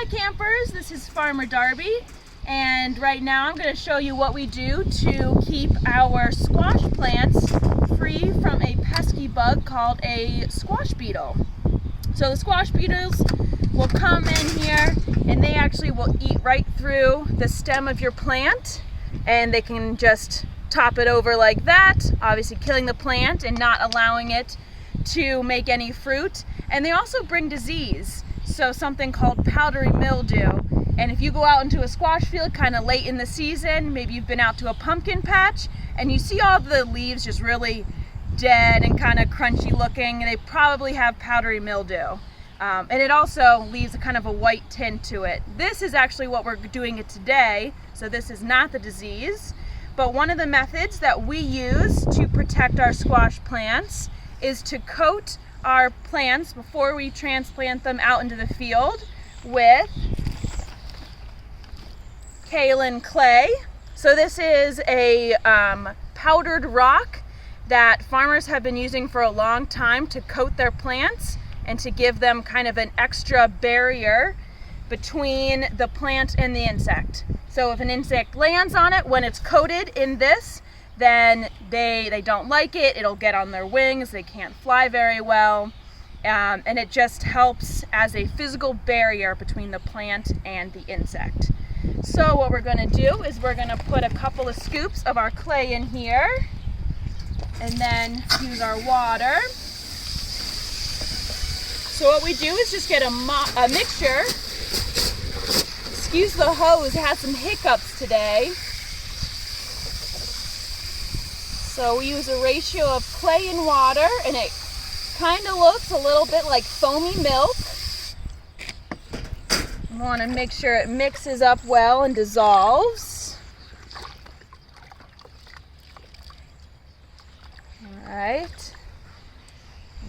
Hi campers, this is Farmer Darby, and right now I'm going to show you what we do to keep our squash plants free from a pesky bug called a squash beetle. So the squash beetles will come in here and they actually will eat right through the stem of your plant, and they can just top it over like that, obviously killing the plant and not allowing it to make any fruit. And they also bring disease, so something called powdery mildew. And if you go out into a squash field kind of late in the season, maybe you've been out to a pumpkin patch and you see all the leaves just really dead and kind of crunchy looking, they probably have powdery mildew. And it also leaves a kind of a white tint to it. This is actually what we're doing it today, so this is not the disease. But one of the methods that we use to protect our squash plants is to coat our plants before we transplant them out into the field with kaolin clay. So this is a powdered rock that farmers have been using for a long time to coat their plants and to give them kind of an extra barrier between the plant and the insect. So if an insect lands on it when it's coated in this, then they don't like it, it'll get on their wings, they can't fly very well, and it just helps as a physical barrier between the plant and the insect. So what we're going to do is we're going to put a couple of scoops of our clay in here and then use our water. So what we do is just get a mixture. Excuse the hose, it has some hiccups today. So we use a ratio of clay and water, and it kind of looks a little bit like foamy milk. You want to make sure it mixes up well and dissolves. All right.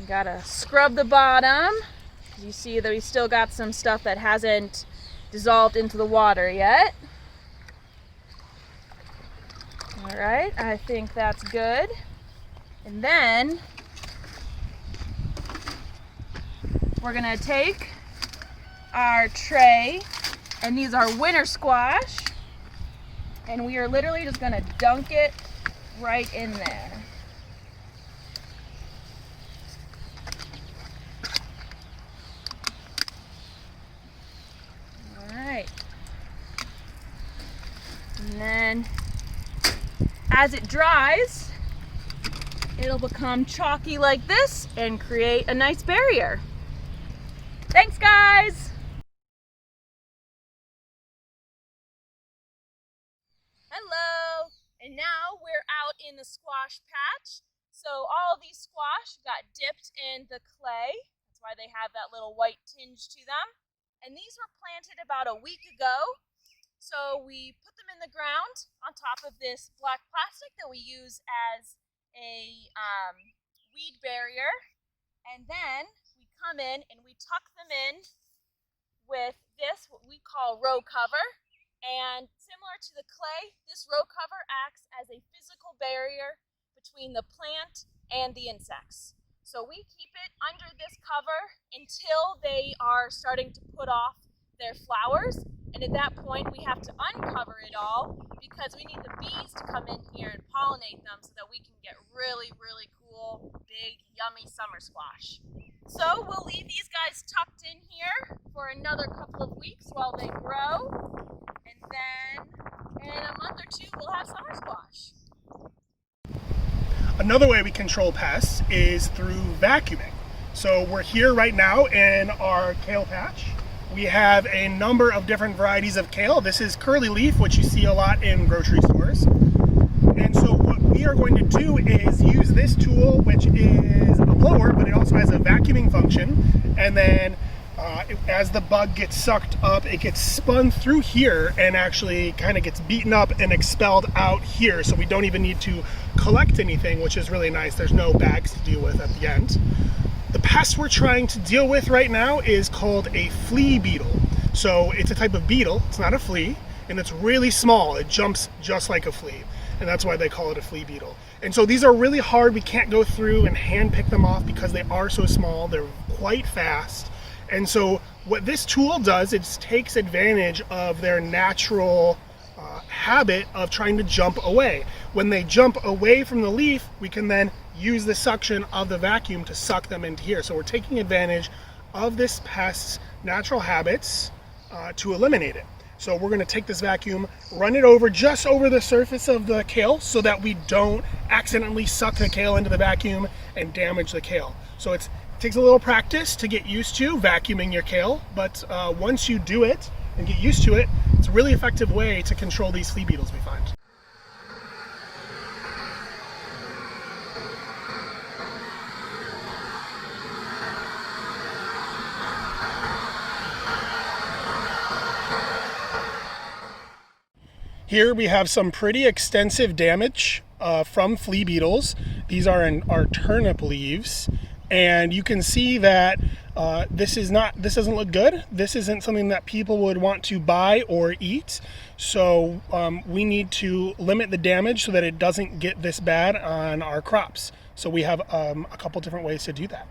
You gotta scrub the bottom. You see that we still got some stuff that hasn't dissolved into the water yet. All right, I think that's good. And then we're gonna take our tray, and these are winter squash, and we are literally just gonna dunk it right in there. All right. And then as it dries, it'll become chalky like this and create a nice barrier. Thanks, guys! Hello! And now we're out in the squash patch. So all of these squash got dipped in the clay. That's why they have that little white tinge to them. And these were planted about a week ago. So we put them in the ground on top of this black plastic that we use as a weed barrier. And then we come in and we tuck them in with this, what we call row cover. And similar to the clay, this row cover acts as a physical barrier between the plant and the insects. So we keep it under this cover until they are starting to put off their flowers. And at that point, we have to uncover it all because we need the bees to come in here and pollinate them so that we can get really, really cool, big, yummy summer squash. So we'll leave these guys tucked in here for another couple of weeks while they grow. And then in a month or two, we'll have summer squash. Another way we control pests is through vacuuming. So we're here right now in our kale patch. We have a number of different varieties of kale. This is curly leaf, which you see a lot in grocery stores. And so what we are going to do is use this tool, which is a blower, but it also has a vacuuming function. And then as the bug gets sucked up, it gets spun through here and actually kind of gets beaten up and expelled out here. So we don't even need to collect anything, which is really nice. There's no bags to deal with at the end. The pest we're trying to deal with right now is called a flea beetle. So it's a type of beetle, it's not a flea, and it's really small. It jumps just like a flea, and that's why they call it a flea beetle. And so these are really hard. We can't go through and hand pick them off because they are so small. They're quite fast. And so What this tool does, it takes advantage of their natural habit of trying to jump away. When they jump away from the leaf, we can then use the suction of the vacuum to suck them into here. So we're taking advantage of this pest's natural habits to eliminate it. So we're going to take this vacuum, run it over just over the surface of the kale so that we don't accidentally suck the kale into the vacuum and damage the kale. So it takes a little practice to get used to vacuuming your kale, but once you do it and get used to it, it's a really effective way to control these flea beetles we find. Here we have some pretty extensive damage from flea beetles. These are our turnip leaves, and you can see that this doesn't look good. This isn't something that people would want to buy or eat. So we need to limit the damage so that it doesn't get this bad on our crops. So we have a couple different ways to do that.